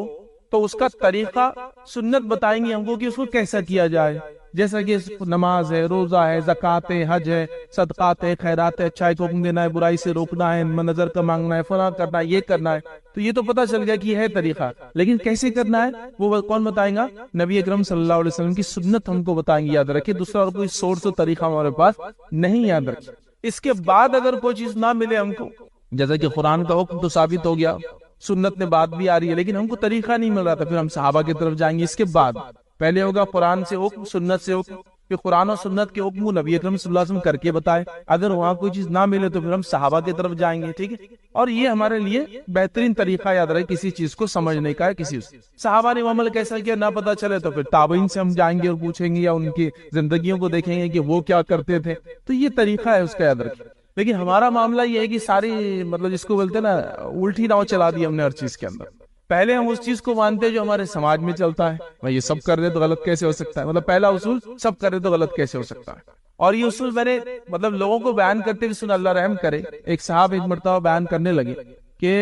تو اس کا طریقہ سنت بتائیں گے ہم کو کہ اس کو کیسا کیا جائے. جیسا کہ نماز ہے، روزہ ہے، زکوٰۃ ہے، حج ہے، صدقات ہے، خیرات ہے، اچھائی کو حکم دینا ہے، برائی سے روکنا ہے، نظر کا مانگنا ہے، فلاں کرنا ہے، یہ کرنا ہے. تو یہ تو پتہ چل گیا کہ یہ ہے طریقہ، لیکن کیسے کرنا ہے وہ کون بتائیں گا؟ نبی اکرم صلی اللہ علیہ وسلم کی سنت ہم کو بتائیں گے. یاد رکھیں دوسرا اور کوئی سورس و طریقہ ہمارے پاس نہیں. یاد رکھیں اس کے بعد اگر کوئی چیز نہ ملے ہم کو، جیسا کہ قرآن کا حکم تو ثابت ہو گیا، سنت میں بات بھی آ رہی ہے، لیکن ہم کو طریقہ نہیں مل رہا تھا، پھر ہم صحابہ کی طرف جائیں گے. اس کے بعد پہلے ہوگا قرآن سے حکم، سنت سے حکم، پھر قرآن اور سنت کے حکم نبی اکرم صلی اللہ علیہ وسلم کر کے بتائے. اگر وہاں کوئی چیز نہ ملے تو پھر ہم صحابہ کی طرف جائیں گے. ٹھیک ہے، اور یہ ہمارے لیے بہترین طریقہ یاد رہے کسی چیز کو سمجھنے کا ہے. کسی صحابہ نے وہ عمل کیسا کیا نہ پتا چلے تو پھر تابعین سے ہم جائیں گے اور پوچھیں گے یا ان کی زندگیوں کو دیکھیں گے کہ وہ کیا کرتے تھے. تو یہ طریقہ ہے اس کا، یاد رکھیں. لیکن ہمارا معاملہ یہ ہے کہ ساری مطلب جس کو بولتے ہیں نا الٹی ناؤ چلا دی ہم نے ہر چیز کے اندر. پہلے ہم اس چیز کو مانتے ہیں جو ہمارے سماج میں چلتا ہے. یہ سب کر رہے تو غلط کیسے ہو سکتا ہے؟ مطلب پہلا اصول سب کر رہے تو غلط کیسے ہو سکتا ہے. اور یہ اصول میں نے مطلب لوگوں کو بیان کرتے ہوئے سنا، اللہ رحم کرے. ایک صاحب ایک مرتبہ بیان کرنے لگے کہ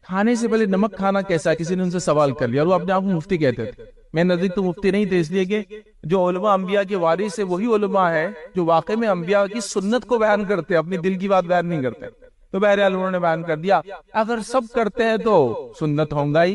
کھانے سے پہلے نمک کھانا کیسا ہے. کسی نے ان سے سوال کر لیا اور وہ اپنے آپ کو مفتی کہتے تھے. میں نزدیک تو مفتی نہیں تھے، اس لیے کہ جو علماء انبیاء کے وارث ہے وہی علماء ہے جو واقع میں انبیاء کی سنت کو بیان کرتے، اپنی دل کی بات بیان نہیں کرتے. تو بہرحال انہوں نے بیان کر دیا اگر سب کرتے ہیں تو سنت ہوگا ہی.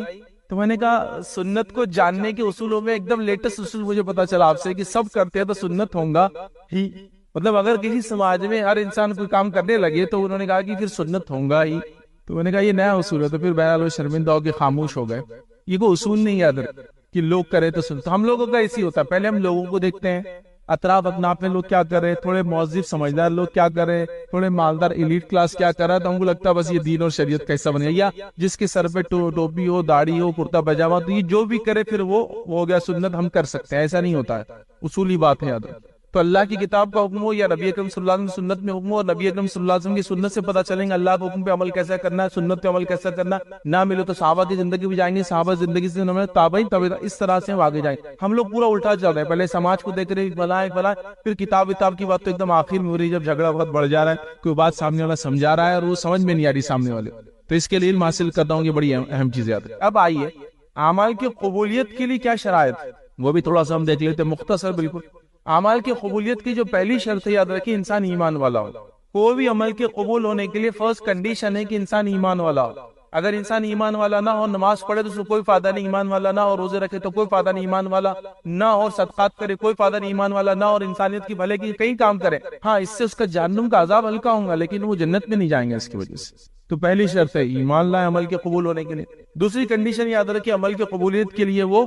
تو میں نے کہا سنت کو جاننے کے اصولوں میں ایک دم لیٹسٹ اصول مجھے پتا چلا آپ سے کہ سب کرتے ہیں تو سنت ہوگا ہی. مطلب اگر کسی سماج میں ہر انسان کوئی کام کرنے لگے تو انہوں نے کہا کہ پھر سنت ہوگا ہی. تو میں نے کہا یہ نیا اصول ہے. تو پھر بہرحال وہ شرمندہ ہو کے خاموش ہو گئے. یہ کوئی اصول نہیں یاد رکھ کہ لوگ کرے تو سنت. ہم لوگوں کا ایسی ہوتا ہے، پہلے ہم لوگوں کو دیکھتے ہیں اطراف اکناف میں لوگ کیا کر رہے، تھوڑے مہذب سمجھدار لوگ کیا کر رہے، تھوڑے مالدار ایلیٹ کلاس کیا کر رہا ہے، تو ہم کو لگتا ہے بس یہ دین اور شریعت کیسا بنے گا. یا جس کے سر پہ ٹوپی ہو، داڑھی ہو، کرتا پاجامہ، تو یہ جو بھی کرے پھر وہ ہو گیا سنت، ہم کر سکتے ہیں. ایسا نہیں ہوتا ہے، اصولی بات ہے یاد. تو اللہ کی کتاب کا حکم ہو یا نبی اکرم صلی اللہ علیہ وسلم سنت میں حکم ہو، اور نبی اکرم صلی اللہ علیہ وسلم کی سنت سے پتہ چلیں گے اللہ کے حکم پہ عمل کیسا کرنا ہے، سنت پہ عمل کیسا کرنا. نہ ملے تو صحابہ کی زندگی بھی جائیں گے، صحابہ زندگی سے تابعین، اس طرح سے ہم آگے جائیں. ہم لوگ پورا الٹا چل رہے ہیں، پہلے سماج کو دیکھ رہے فلاں، پھر کتاب کی بات تو ایک دم آخر میں ہو رہی ہے جب جھگڑا بہت بڑھ جا رہا ہے، کوئی بات سامنے والا سمجھا رہا ہے اور وہ سمجھ میں نہیں آ رہی سامنے والے. تو اس کے لیے علم حاصل کرتا ہوں، یہ بڑی اہم چیز ہے. اب آئیے اعمال کی قبولیت کے لیے کیا شرائط، وہ بھی تھوڑا سا ہم دیکھ لیتے ہیں مختصر. بالکل اعمال کی قبولیت کی جو پہلی شرط ہے یاد رکھیں انسان ایمان والا ہو. کوئی بھی عمل کے قبول ہونے کے لیے فرسٹ کنڈیشن ہے کہ انسان ایمان والا ہو. اگر انسان ایمان والا نہ ہو، نماز پڑھے تو اس کو کوئی فائدہ نہیں، ایمان والا نہ ہو، روزے رکھے تو کوئی فائدہ نہیں، ایمان والا نہ ہو، صدقات کرے کوئی فائدہ نہیں، ایمان والا نہ ہو، اور انسانیت کی بھلے کی کئی کام کرے، ہاں اس سے اس کا جہنم کا عذاب ہلکا ہوگا لیکن وہ جنت میں نہیں جائیں گے اس کی وجہ سے. تو پہلی شرط ہے ایمان لائے عمل کے قبول ہونے کے لیے. دوسری کنڈیشن یاد رکھیں عمل کے قبولیت کے لیے وہ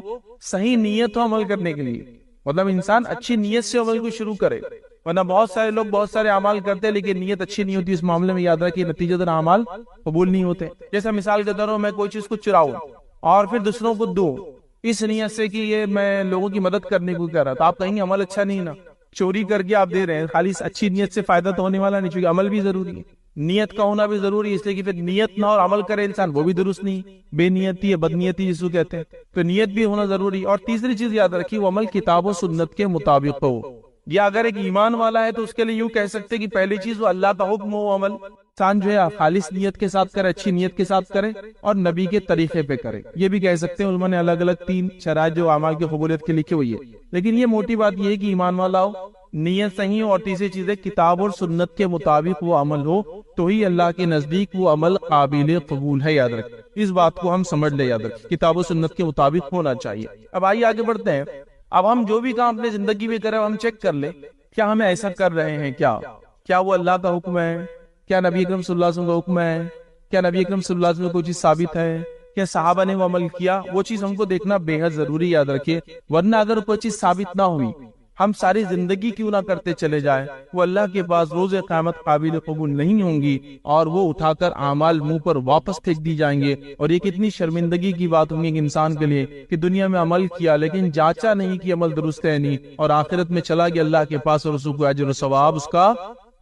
صحیح نیت ہو عمل کرنے کے لیے. مطلب انسان اچھی نیت سے عمل کو شروع کرے، ورنہ بہت سارے لوگ بہت سارے اعمال کرتے ہیں لیکن نیت اچھی نہیں ہوتی. اس معاملے میں یاد رکھیں نتیجتاً اعمال قبول نہیں ہوتے. جیسا مثال کے طور پر میں کوئی چیز کو چراؤں اور پھر دوسروں کو دوں اس نیت سے کہ یہ میں لوگوں کی مدد کرنے کو کر رہا، تو آپ کہیں گے عمل اچھا نہیں نا. چوری کر کے آپ دے رہے ہیں، خالی اچھی نیت سے فائدہ تو ہونے والا نہیں، چونکہ عمل بھی ضروری ہے، نیت کا ہونا بھی ضروری ہے. اس لیے کہ پھر نیت نہ اور عمل کرے انسان وہ بھی درست نہیں، بے نیتی ہے، بد نیتی جس کو کہتے ہیں. تو نیت بھی ہونا ضروری. اور تیسری چیز یاد رکھیے وہ عمل کتاب و سنت کے مطابق ہو. یا اگر ایک ایمان والا ہے تو اس کے لیے یوں کہہ سکتے کہ پہلی چیز وہ اللہ کا حکم ہو عمل، انسان جو ہے خالص نیت کے ساتھ کرے، اچھی نیت کے ساتھ کرے اور نبی کے طریقے پہ کرے. یہ بھی کہہ سکتے ہیں علماء نے الگ الگ 3 شرائط جو اعمال کی قبولیت کے لکھی ہوئی ہے. لیکن یہ موٹی بات یہ ہے کہ ایمان والا ہو، نیت صحیح ہو، اور تیسری چیز ہے کتاب اور سنت کے مطابق وہ عمل ہو، تو ہی اللہ کے نزدیک وہ عمل قابل قبول ہے. یاد رکھیں اس بات کو ہم سمجھ لیں، یاد رکھیں کتاب و سنت کے مطابق ہونا چاہیے. اب آئیے آگے بڑھتے ہیں. اب ہم جو بھی کام اپنے زندگی میں کریں ہم چیک کر لیں کیا ہمیں ایسا کر رہے ہیں، کیا وہ اللہ کا حکم ہے، کیا نبی اکرم صلی اللہ علیہ وسلم کا حکم ہے، کیا نبی اکرم صلی اللہ علیہ وسلم میں کوئی چیز ثابت ہے، کیا صحابہ نے وہ عمل کیا. وہ چیز ہم کو دیکھنا بے حد ضروری. یاد رکھیے ورنہ اگر کوئی چیز ثابت نہ ہوئی ہم ساری زندگی کیوں نہ کرتے چلے جائیں، وہ اللہ کے پاس روز قیامت قابل قبول نہیں ہوں گی، اور وہ اٹھا کر اعمال منہ پر واپس پھینک دی جائیں گے۔ اور یہ کتنی شرمندگی کی بات ہوگی ایک انسان کے لیے کہ دنیا میں عمل کیا لیکن جانچا نہیں کہ عمل درست ہے نہیں، اور آخرت میں چلا گیا اللہ کے پاس اور اس کو اجر و ثواب اس کا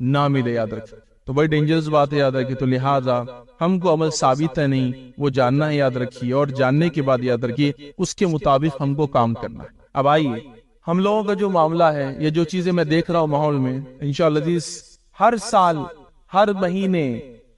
نہ ملے۔ یاد رکھیں، تو بڑی ڈینجرس بات ہے، یاد رکھیے۔ تو لہٰذا ہم کو عمل ثابت ہے نہیں، وہ جاننا ہے، یاد رکھیے، اور جاننے کے بعد یاد رکھیے اس کے مطابق ہم کو کام کرنا ہے۔ اب آئیے، ہم لوگوں کا جو معاملہ ہے، یہ جو چیزیں میں دیکھ رہا ہوں ماحول میں، انشاءاللہ ہر سال، ہر مہینے،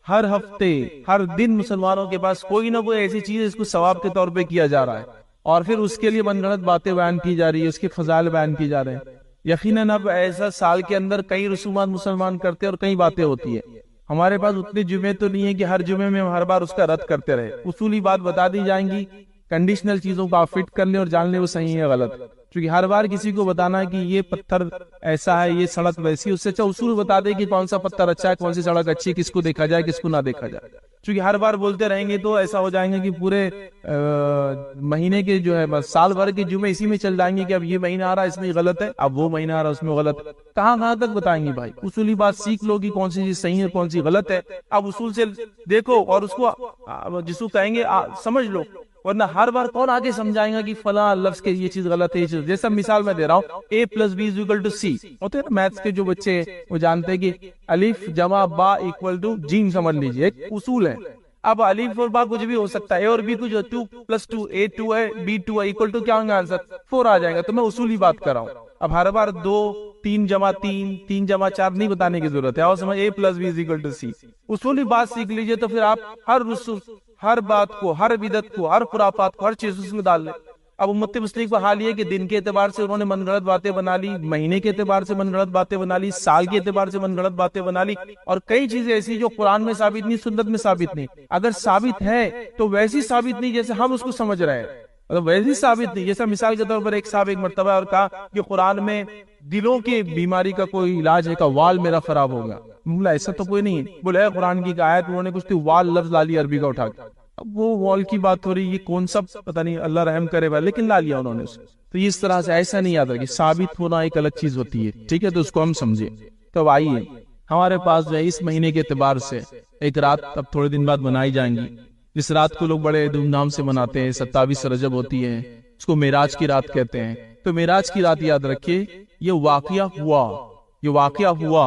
ہر ہفتے، ہر دن مسلمانوں کے پاس کوئی نہ کوئی ایسی چیز اس کو ثواب کے طور پہ کیا جا رہا ہے، اور پھر اس کے لیے من گھڑت باتیں بیان کی جا رہی ہے، اس کے فضائل بیان کی جا رہے ہیں۔ یقیناً اب ایسا سال کے اندر کئی رسومات مسلمان کرتے ہیں اور کئی باتیں ہوتی ہیں۔ ہمارے پاس اتنے جمعے تو نہیں ہے کہ ہر جمعے میں ہم ہر بار اس کا رد کرتے رہے۔ اصولی بات بتا دی جائیں گی، کنڈیشنل چیزوں کو آپ فٹ کر لیں اور جان لیں وہ صحیح ہے غلط، کیونکہ ہر بار کسی کو بتانا ہے کہ یہ پتھر ایسا ہے، یہ سڑک ویسی، اس سے اچھا اصول بتا دے کہ کون سا پتھر اچھا ہے، کون سی سڑک اچھی ہے، کس کو دیکھا جائے کس کو نہ دیکھا جائے۔ کیونکہ ہر بار بولتے رہیں گے تو ایسا ہو جائیں گے کہ پورے مہینے کے جو ہے بس سال بھر کے جمعے اسی میں چل جائیں گے کہ اب یہ مہینہ آ رہا ہے اس میں غلط ہے، اب وہ مہینہ آ رہا ہے اس میں غلط ہے۔ کہاں تک بتائیں گے بھائی؟ اصولی بات سیکھ لو کہ کون سی چیز صحیح ہے کون سی غلط ہے، اب اصول سے دیکھو اور اس کو جس کو کہیں گے سمجھ لو، ورنہ ہر بار کون آگے سمجھائیں گا کہ فلاں لفظ کے یہ چیز غلط ہے، یہ چیز۔ جیسا مثال میں دے رہا ہوں، A+B=C ہوتے ہیں میتھس کے جو بچے وہ جانتے ہیں کہ الف جمع با اکول ٹو جیم، سمجھ لیجیے ایک اصول ہے۔ اب الف اور با کچھ بھی ہو سکتا ہے، اے اور بی کچھ 2+2 A2 ہے B2 ہے اکول ٹو کیا ہوگا آنسر 4 آ جائے گا۔ تو میں اصولی بات کر رہا ہوں، اب ہر بار 2 3 جمع 3 3 جمع 4 نہیں بتانے کی ضرورت ہے، اور سمجھ A+B=C۔ اصولی بات سیکھ لیجیے تو پھر آپ ہر بات کو، ہر بدعت کو، ہر خرافات کو، ہر چیز اس میں ڈال لیں۔ اب امت مسلم کا حال یہ کہ دن کے اعتبار سے انہوں نے من گھڑت باتیں بنا لی، مہینے کے اعتبار سے من گھڑت باتیں بنا لی، سال کے اعتبار سے من گھڑت باتیں بنا لی، اور کئی چیزیں ایسی جو قرآن میں ثابت نہیں، سنت میں ثابت نہیں۔ اگر ثابت ہے تو ویسی ثابت نہیں جیسے ہم اس کو سمجھ رہے ہیں، مطلب ویسی ثابت نہیں جیسا مثال کے طور پر ایک صاحب ایک مرتبہ اور کہا کہ قرآن میں دلوں کی بیماری کا کوئی علاج ہے، کا وال میرا خراب ہو گیا۔ بولا ایسا تو کوئی نہیں ہے، بولا ہے قرآن کی آیت، انہوں نے کچھ وال لفظ لا لیا عربی کا اٹھا کے، اب وہ وال کی بات ہو رہی، یہ کون سا پتہ نہیں، اللہ رحم کرے بھائی، لیکن لا لیا انہوں نے اسے۔ تو اس طرح سے ایسا نہیں یاد رکھے، ثابت ہونا ایک الگ چیز ہوتی ہے، ٹھیک ہے، تو اس کو ہم سمجھے۔ تو آئیے ہمارے پاس جو ہے اس مہینے کے اعتبار سے ایک رات اب تھوڑے دن بعد منائی جائیں گی، جس رات کو لوگ بڑے دھوم دھام سے مناتے ہیں، 27 رجب ہوتی ہے، اس کو معراج کی رات کہتے ہیں۔ تو معراج کی رات یاد رکھیے، یہ واقعہ ہوا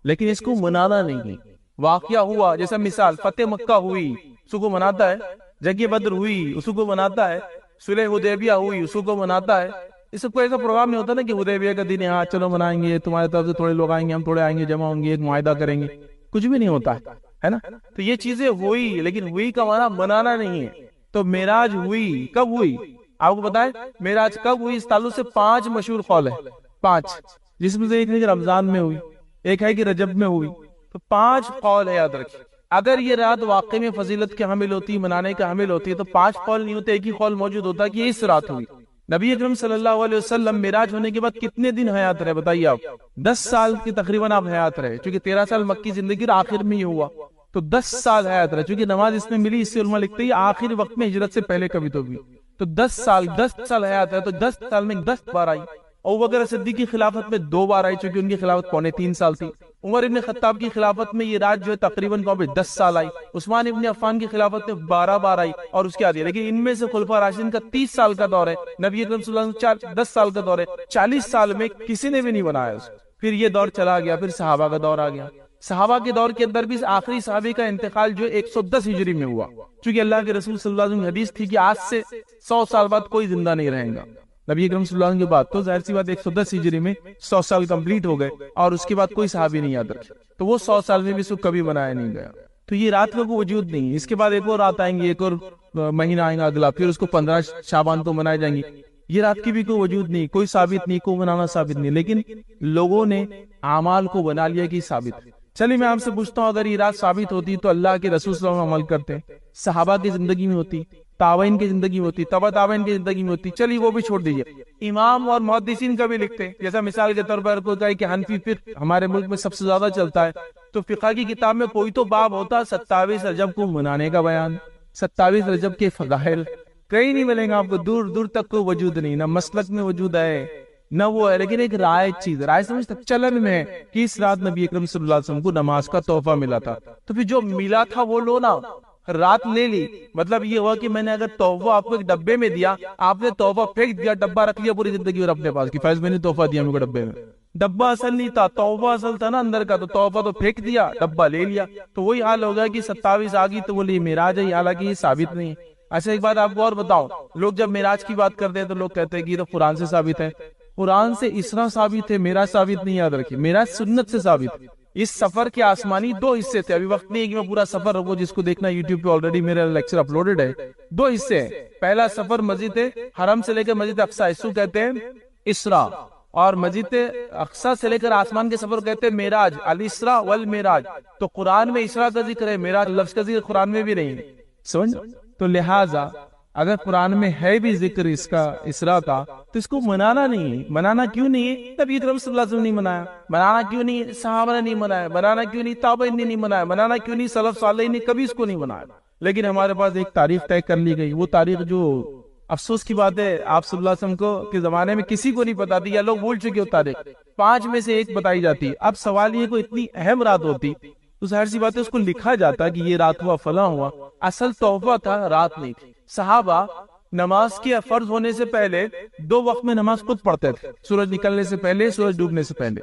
لیکن اس کو منانا نہیں، واقعہ ہوا۔ جیسا مثال فتح مکہ ہوئی، اس کو مناتا ہے، جنگ بدر ہوئی اس کو مناتا ہے، صلح حدیبیہ ہوئی اس کو مناتا ہے۔ اس کو ایسا پروگرام نہیں ہوتا نا کہ حدیبیہ کا دن ہے، ہاں چلو منائیں گے، تمہاری طرف سے تھوڑے لوگ آئیں گے، ہم تھوڑے آئیں گے، جمع ہوں گے، ایک معاہدہ کریں گے، کچھ بھی نہیں ہوتا ہے نا۔ تو یہ چیزیں ہوئی، لیکن ہوئی کا معنی منانا نہیں ہے۔ تو معراج ہوئی، کب ہوئی آپ کو بتائیں؟ معراج کب ہوئی؟ اس تعلق سے 5 مشہور قول ہے، 5، جس میں سے ایک ہے کہ رمضان میں ہوئی، ایک ہے کہ رجب میں ہوئی، تو 5 قول ہے، یاد رکھیں۔ اگر یہ رات واقعی میں فضیلت کے حامل ہوتی، منانے کا حامل ہوتی ہے، تو 5 قول نہیں ہوتے، ایک ہی قول موجود ہوتا کہ یہ اس رات ہوئی۔ نبی اکرم صلی اللہ علیہ وسلم معراج ہونے کے بعد کتنے دن حیات رہے بتائیے آپ؟ 10 سال کی تقریباً آپ حیات رہے، چونکہ 13 سال مکی زندگی اور آخر میں یہ ہوا، تو 10 سال حیات رہے، چونکہ نماز اس میں ملی، اس سے علماء لکھتے ہیں آخری وقت میں، ہجرت سے پہلے کبھی تو بھی، تو 10 سال حیات ہے، تو 10 سال میں 10 بار آئی۔ ابوبکر صدیق کی خلافت میں 2 بار آئی، چونکہ ان کی خلافت 3.25 سال تھی۔ عمر ابن خطاب کی خلافت میں یہ رات جو ہے تقریباً 10 سال آئی۔ عثمان ابن عفان کی خلافت میں 12 بار آئی، اور اس کے آدھی، لیکن ان میں سے خلفاء راشدین کا 30 سال کا دور ہے، نبی اکرم صلی اللہ علیہ وسلم 10 سال کا دور ہے، 40 سال میں کسی نے بھی نہیں بنایا اس۔ پھر یہ دور چلا گیا، پھر صحابہ کا دور آ گیا۔ صحابہ کے دور کے اندر بھی آخری صحابی کا انتقال جو 110 ہجری میں ہوا، چونکہ اللہ کے رسول صلی اللہ علیہ وسلم کی حدیث تھی کہ آج سے 100 سال بعد کوئی زندہ نہیں رہے گا۔ نبی اکرم صلی اللہ علیہ وسلم کے بعد تو ظاہر سی بات 110 ہجری میں 100 سال کمپلیٹ ہو گئے، اور اس کے بعد کوئی صحابی نہیں یاد رکھے، تو وہ 100 سال میں بھی اس کو کبھی منایا نہیں گیا۔ تو یہ رات کا کوئی وجود نہیں۔ اس کے بعد ایک اور رات آئیں گی، ایک اور مہینہ آئیں گا اگلا، پھر اس کو 15 شعبان کو منائے جائیں گی۔ یہ رات کی بھی کوئی وجود نہیں، کوئی ثابت نہیں، کوئی منانا ثابت نہیں، لیکن لوگوں نے اعمال کو بنا لیا کہ ثابت۔ چلیے میں آپ سے پوچھتا ہوں، اگر یہ رات ثابت ہوتی تو اللہ کے رسول صلی اللہ علیہ وسلم عمل کرتے، صحابہ کی زندگی میں ہوتی، تابعین کی زندگی میں ہوتی، تبع تابعین کی زندگی میں ہوتی، چلیے وہ بھی چھوڑ دیجئے، امام اور محدثین کا بھی لکھتے، جیسا مثال کے طور پر کوئی کہے کہ حنفی فقہ ہمارے ملک میں سب سے زیادہ چلتا ہے، تو فقہ کی کتاب میں کوئی تو باب ہوتا 27 رجب کو منانے کا بیان، 27 رجب کے فضائل، کہیں نہیں ملیں گا آپ کو، دور دور تک کوئی وجود نہیں، نہ مسلک میں وجود ہے، نہ وہ ہے، لیکن ایک رائج چیز، رائج سمجھتے چلن میں ہے کہ اس رات نبی اکرم صلی اللہ علیہ وسلم کو نماز کا تحفہ ملا تھا، تو پھر جو ملا تھا وہ لو نا، رات لے لی۔ مطلب یہ ہوا کہ میں نے اگر تحفہ آپ کو ایک ڈبے میں دیا، آپ نے تحفہ پھینک دیا، ڈبہ رکھ لیا پوری زندگی اور اپنے پاس کہ فیض میں نے تحفہ دیا میرے کو ڈبے میں، ڈبہ اصل نہیں تھا، تحفہ اصل تھا نا اندر کا، تو تحفہ تو پھینک دیا، ڈبہ لے لیا۔ تو وہی حال ہو گیا کہ 27 آ گئی تو بولے معراج ہے، حالانکہ یہ ثابت نہیں ہے۔ اچھا ایک بات آپ کو اور بتاؤں، لوگ جب معراج کی بات کرتے ہیں تو لوگ کہتے ہیں کہ یہ تو قرآن سے ثابت ہے، قرآن سے اسراء ثابت ہے، معراج ثابت نہیں، یاد رکھیے معراج سنت سے ثابت ہے۔ اس سفر کے آسمانی 2 حصے تھے، ابھی وقت نہیں ہے کہ میں پورا سفر رکھوں، جس کو دیکھنا یوٹیوب پہ آلریڈی میرا لیکچر اپلوڈڈ ہے۔ 2 حصے ہیں، پہلا سفر مسجد حرم سے لے کر مسجد اقصی، اس کو کہتے ہیں اسراء، اور مسجد اقصی سے لے کر آسمان کے سفر کو کہتے ہیں معراج، الاسراء والمعراج۔ تو قرآن میں اسراء کا ذکر ہے، معراج لفظ کا ذکر قرآن میں بھی نہیں ہے، سمجھ؟ تو لہٰذا اگر قرآن میں ہے بھی ذکر اس کا اسراء کا، تو اس کو منانا نہیں ہے۔ منانا کیوں نہیں ہے؟ نبی اکرم صلی اللہ علیہ وسلم نے نہیں منایا، منانا کیوں نہیں ہے؟ صحابہ نے نہیں منایا، منانا کیوں نہیں؟ تابعین نے نہیں منایا، منانا کیوں نہیں؟ سلف صالحین نے کبھی اس کو نہیں منایا۔ لیکن ہمارے پاس ایک تاریخ طے کر لی گئی، وہ تاریخ جو افسوس کی بات ہے آپ صلی اللہ علیہ وسلم کو کے زمانے میں کسی کو نہیں پتا تھی، یا لوگ بھول چکے ہو تاریخ، 5 میں سے ایک بتائی جاتی۔ اب سوال یہ کوئی اتنی اہم رات ہوتی تو ظاہر سی بات ہے اس کو لکھا جاتا کہ یہ رات ہوا فلاں ہوا، اصل تحفہ تھا، رات نہیں تھی۔ صحابہ نماز کے فرض ہونے سے پہلے 2 وقت میں نماز خود پڑھتے تھے، سورج نکلنے سے پہلے، سورج ڈوبنے سے پہلے،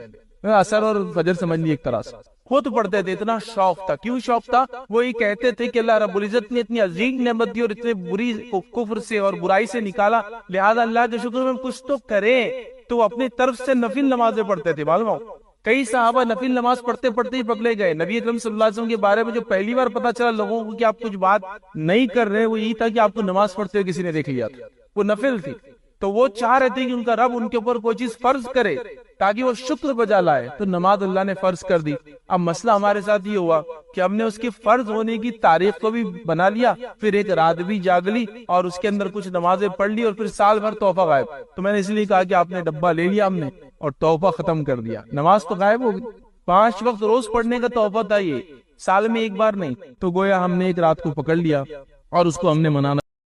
عصر اور فجر سمجھ لی ایک طرح سے خود پڑھتے تھے۔ اتنا شوق تھا، کیوں شوق تھا؟ وہ یہ کہتے تھے کہ اللہ رب العزت نے اتنی عظیم نعمت دی اور اتنے بری کفر سے اور برائی سے نکالا، لہذا اللہ کے شکر میں کچھ تو کریں۔ تو وہ اپنی طرف سے نفل نمازیں پڑھتے تھے، معلوم ہو کئی صحابہ نفل نماز پڑھتے پڑھتے ہی پکڑے گئے۔ نبی اکرم صلی اللہ علیہ وسلم کے بارے میں جو پہلی بار پتا چلا لوگوں کو کہ آپ کچھ بات نہیں کر رہے، وہ یہی تھا کہ آپ کو نماز پڑھتے ہوئے کسی نے دیکھ لیا تھا، وہ نفل تھی۔ تو وہ چاہ رہے تھے کہ ان کا رب ان کے اوپر کوئی چیز فرض کرے تاکہ وہ شکر بجا لائے، تو نماز اللہ نے فرض کر دی۔ اب مسئلہ ہمارے ساتھ یہ ہوا کہ ہم نے اس کی فرض ہونے کی تاریخ کو بھی بنا لیا، پھر ایک رات بھی جاگ لی اور اس کے اندر کچھ نمازیں پڑھ لی، اور پھر سال بھر تحفہ غائب۔ تو میں نے اس لیے کہا کہ آپ نے ڈبہ لے لیا ہم نے اور تحفہ ختم کر دیا، نماز تو غائب ہو گئی۔ 5 وقت روز پڑھنے کا تحفہ تھا، یہ سال میں ایک بار نہیں۔ تو گویا ہم نے ایک رات کو پکڑ لیا اور اس کو ہم نے منانا